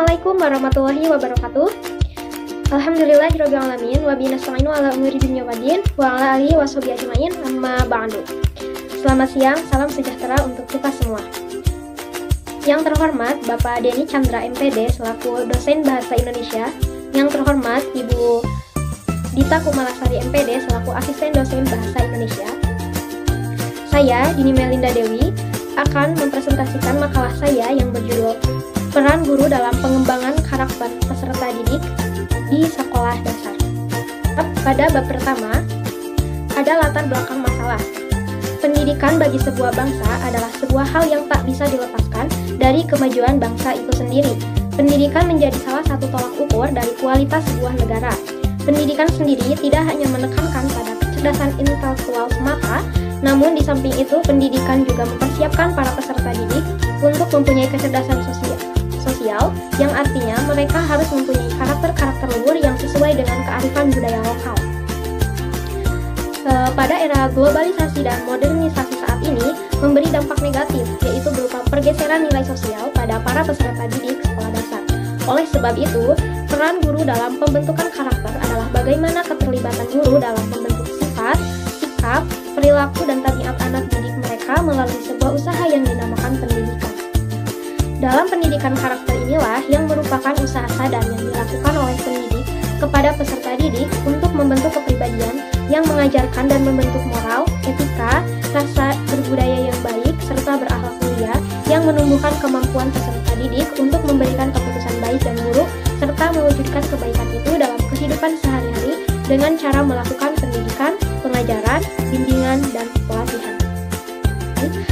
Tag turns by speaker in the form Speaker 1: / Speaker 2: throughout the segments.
Speaker 1: Assalamualaikum warahmatullahi wabarakatuh. Alhamdulillahirabbil alamin wa bihi nasta'inu ala umuri dunya waddin wa ala alihi washabihi ajmain amma ba'du. Selamat siang, salam sejahtera untuk kita semua. Yang terhormat Bapak Denny Chandra MPD selaku dosen Bahasa Indonesia. Yang terhormat Ibu Dita Kumalasari MPD selaku asisten dosen Bahasa Indonesia. Saya, Dini Melinda Dewi, akan mempresentasikan makalah saya yang berjudul Peran Guru dalam Pengembangan Karakter Peserta Didik di Sekolah Dasar. Pada bab pertama, ada latar belakang masalah. Pendidikan bagi sebuah bangsa adalah sebuah hal yang tak bisa dilepaskan dari kemajuan bangsa itu sendiri. Pendidikan menjadi salah satu tolak ukur dari kualitas sebuah negara. Pendidikan sendiri tidak hanya menekankan pada kecerdasan intelektual semata, namun di samping itu pendidikan juga mempersiapkan para peserta didik untuk mempunyai kecerdasan sosial, yang artinya mereka harus mempunyai karakter-karakter luhur yang sesuai dengan kearifan budaya lokal. Pada era globalisasi dan modernisasi saat ini memberi dampak negatif, yaitu berupa pergeseran nilai sosial pada para peserta didik sekolah dasar. Oleh sebab itu, peran guru dalam pembentukan karakter adalah bagaimana keterlibatan guru dalam membentuk sifat, sikap, perilaku, dan tabiat anak didik mereka melalui sebuah usaha yang dinamakan pendidikan. Dalam pendidikan karakter inilah yang merupakan usaha sadar yang dilakukan oleh pendidik kepada peserta didik untuk membentuk kepribadian yang mengajarkan dan membentuk moral, etika, rasa berbudaya yang baik, serta berakhlak mulia yang menumbuhkan kemampuan peserta didik untuk memberikan keputusan baik dan buruk, serta mewujudkan kebaikan itu dalam kehidupan sehari-hari dengan cara melakukan pendidikan, pengajaran, bimbingan, dan pelatihan.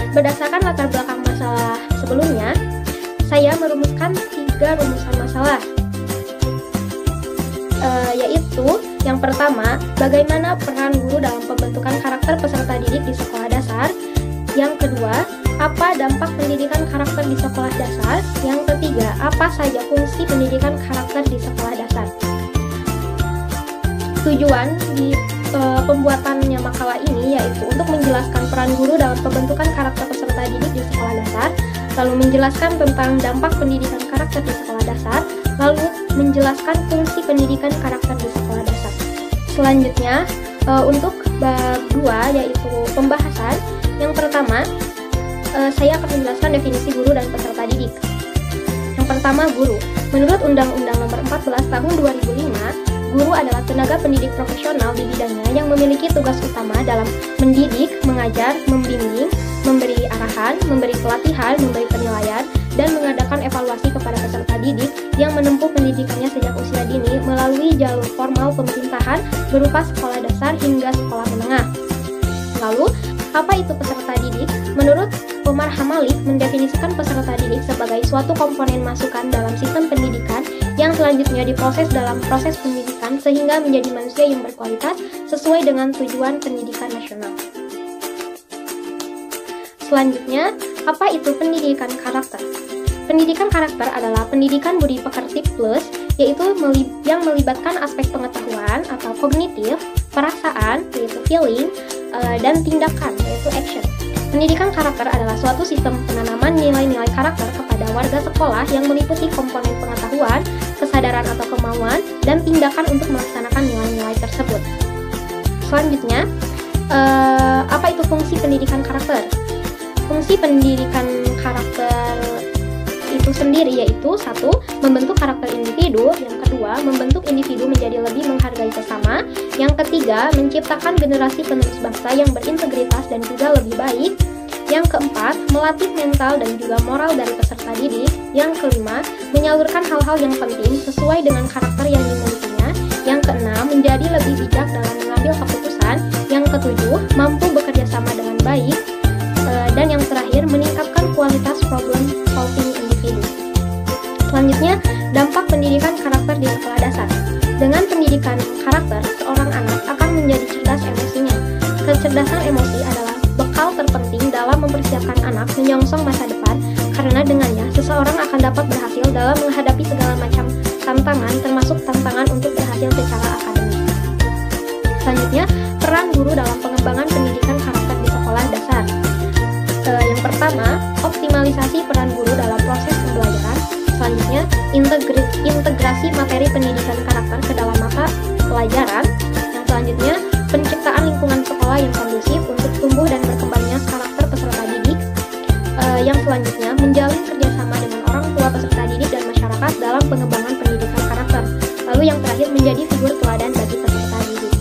Speaker 1: Berdasarkan latar belakang masalah sebelumnya, saya merumuskan 3 rumusan masalah, yaitu yang pertama, bagaimana peran guru dalam pembentukan karakter peserta didik di sekolah dasar. Yang kedua, apa dampak pendidikan karakter di sekolah dasar. Yang ketiga, apa saja fungsi pendidikan karakter di sekolah dasar. Tujuan di pembuatannya makalah ini yaitu untuk menjelaskan peran guru dalam pembentukan karakter peserta didik di sekolah dasar, lalu menjelaskan tentang dampak pendidikan karakter di sekolah dasar, lalu menjelaskan fungsi pendidikan karakter di sekolah dasar. Selanjutnya, untuk bab 2 yaitu pembahasan. Yang pertama, saya akan menjelaskan definisi guru dan peserta didik. Yang pertama, guru. Menurut Undang-Undang Nomor 14 Tahun 2005, guru adalah tenaga pendidik profesional di bidangnya yang memiliki tugas utama dalam mendidik, mengajar, membimbing, memberi arahan, memberi pelatihan, memberi penilaian, dan mengadakan evaluasi kepada peserta didik yang menempuh pendidikannya sejak usia dini melalui jalur formal pemerintahan berupa sekolah dasar hingga sekolah menengah. Lalu, apa itu peserta didik? Menurut Omar Hamalik, mendefinisikan peserta didik sebagai suatu komponen masukan dalam sistem pendidikan yang selanjutnya diproses dalam proses pendidikan sehingga menjadi manusia yang berkualitas sesuai dengan tujuan pendidikan nasional. Selanjutnya, apa itu pendidikan karakter? Pendidikan karakter adalah pendidikan budi pekerti plus, yaitu yang melibatkan aspek pengetahuan atau kognitif, perasaan, yaitu feeling, dan tindakan, yaitu action. Pendidikan karakter adalah suatu sistem penanaman nilai-nilai karakter kepada warga sekolah yang meliputi komponen pengetahuan, kesadaran atau kemauan, dan tindakan untuk melaksanakan nilai-nilai tersebut. Selanjutnya, apa itu fungsi pendidikan karakter? Fungsi pendidikan karakter itu sendiri yaitu 1. Membentuk karakter individu. Yang kedua, membentuk individu menjadi lebih menghargai sesama. Yang ketiga, menciptakan generasi penerus bangsa yang berintegritas dan juga lebih baik. Yang keempat, melatih mental dan juga moral dari peserta didik. Yang kelima, menyalurkan hal-hal yang penting sesuai dengan karakter yang dimilikinya. Yang keenam, menjadi lebih bijak dalam mengambil keputusan. Yang ketujuh, mampu bekerja sama dengan baik. Dan yang terakhir, meningkatkan kualitas problem solving individu. Selanjutnya, dampak pendidikan karakter di sekolah dasar. Dengan pendidikan karakter, seorang anak akan menjadi cerdas emosinya. Kecerdasan emosi adalah bekal terpenting dalam mempersiapkan anak menyongsong masa depan, karena dengannya seseorang akan dapat berhasil dalam menghadapi segala macam tantangan, termasuk tantangan untuk berhasil secara akademik. Selanjutnya, peran guru dalam pengembangan pendidikan karakter di sekolah dasar. Yang pertama, optimalisasi peran guru dalam proses pembelajaran. Selanjutnya, integrasi materi pendidikan karakter ke dalam mata pelajaran. Yang selanjutnya, penciptaan lingkungan sekolah yang kondusif untuk tumbuh dan berkembangnya karakter peserta didik. Yang selanjutnya, menjalin kerjasama dengan orang tua peserta didik dan masyarakat dalam pengembangan pendidikan karakter. Lalu yang terakhir, menjadi figur teladan bagi peserta didik.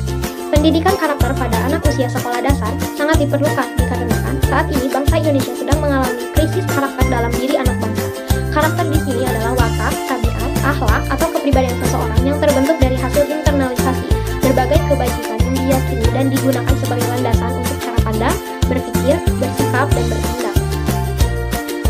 Speaker 1: Pendidikan karakter pada anak usia sekolah dasar sangat diperlukan dikarenakan saat ini bangsa Indonesia sedang mengalami krisis karakter dalam diri anak bangsa. Karakter di sini adalah watak, tabiat, akhlak, atau kepribadian seseorang yang terbentuk dari hasil internalisasi berbagai kebajikan yang diyakini dan digunakan sebagai landasan untuk cara pandang, berpikir, bersikap, dan bertindak.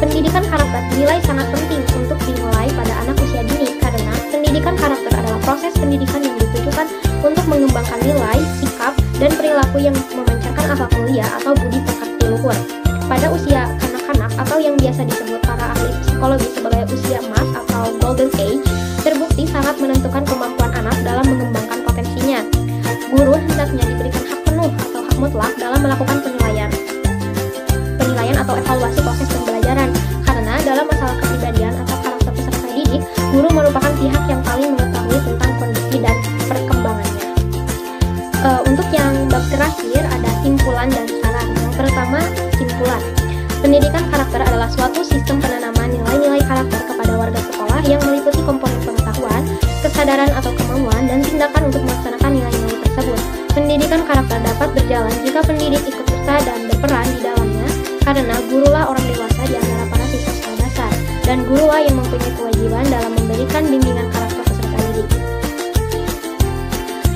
Speaker 1: Pendidikan karakter dinilai sangat penting untuk dimulai pada anak usia dini karena pendidikan karakter adalah proses pendidikan yang ditujukan untuk mengembangkan nilai, sikap, dan perilaku yang memancarkan akhlak mulia atau budi pekerti luhur. Pada usia kanak-kanak atau yang biasa disebut para ahli psikologi sebagai usia emas atau golden age, terbukti sangat menentukan kemampuan anak dalam mengembangkan potensinya. Guru hendaknya diberikan hak penuh atau hak mutlak dalam melakukan penilaian atau evaluasi proses pembelajaran, karena dalam masalah kepribadian atau karakter peserta didik, guru merupakan pihak yang paling mengetahui tentang kondisi dan perkembangannya. Untuk yang bab terakhir ada simpulan dan saran. Yang pertama, simpulan. Pendidikan karakter adalah suatu sistem penanaman nilai-nilai karakter kepada warga sekolah yang meliputi komponen pengetahuan, kesadaran atau kemauan, dan tindakan untuk melaksanakan nilai-nilai tersebut. Pendidikan karakter dapat berjalan jika pendidik ikut serta dan berperan di dalamnya, karena gurulah orang dewasa di antara para siswa sekolah dasar, dan gurulah yang mempunyai kewajiban dalam memberikan bimbingan karakter peserta didik.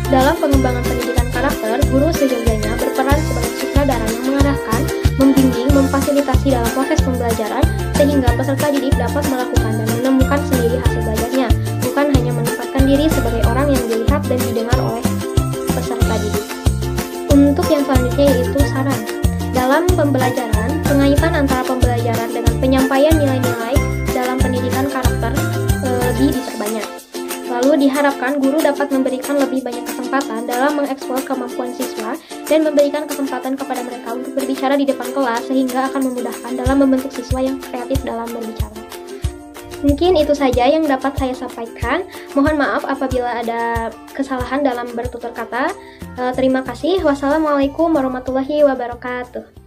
Speaker 1: Dalam pengembangan pendidikan karakter, guru seyogyanya berperan sebagai sutradara yang mengarahkan, membimbing, memfasilitasi dalam proses pembelajaran, sehingga peserta didik dapat melakukan dan menemukan sendiri hasil belajarnya, bukan hanya menempatkan diri sebagai orang yang dilihat dan didengar oleh peserta didik. Untuk yang selanjutnya yaitu saran. Dalam pembelajaran, pengaitan antara pembelajaran dengan penyampaian nilai-nilai dalam pendidikan karakter lebih diperbanyak. Lalu diharapkan guru dapat memberikan lebih banyak kesempatan dalam mengeksplor kemampuan siswa dan memberikan kesempatan kepada mereka untuk berbicara di depan kelas sehingga akan memudahkan dalam membentuk siswa yang kreatif dalam berbicara. Mungkin itu saja yang dapat saya sampaikan. Mohon maaf apabila ada kesalahan dalam bertutur kata. Terima kasih. Wassalamualaikum warahmatullahi wabarakatuh.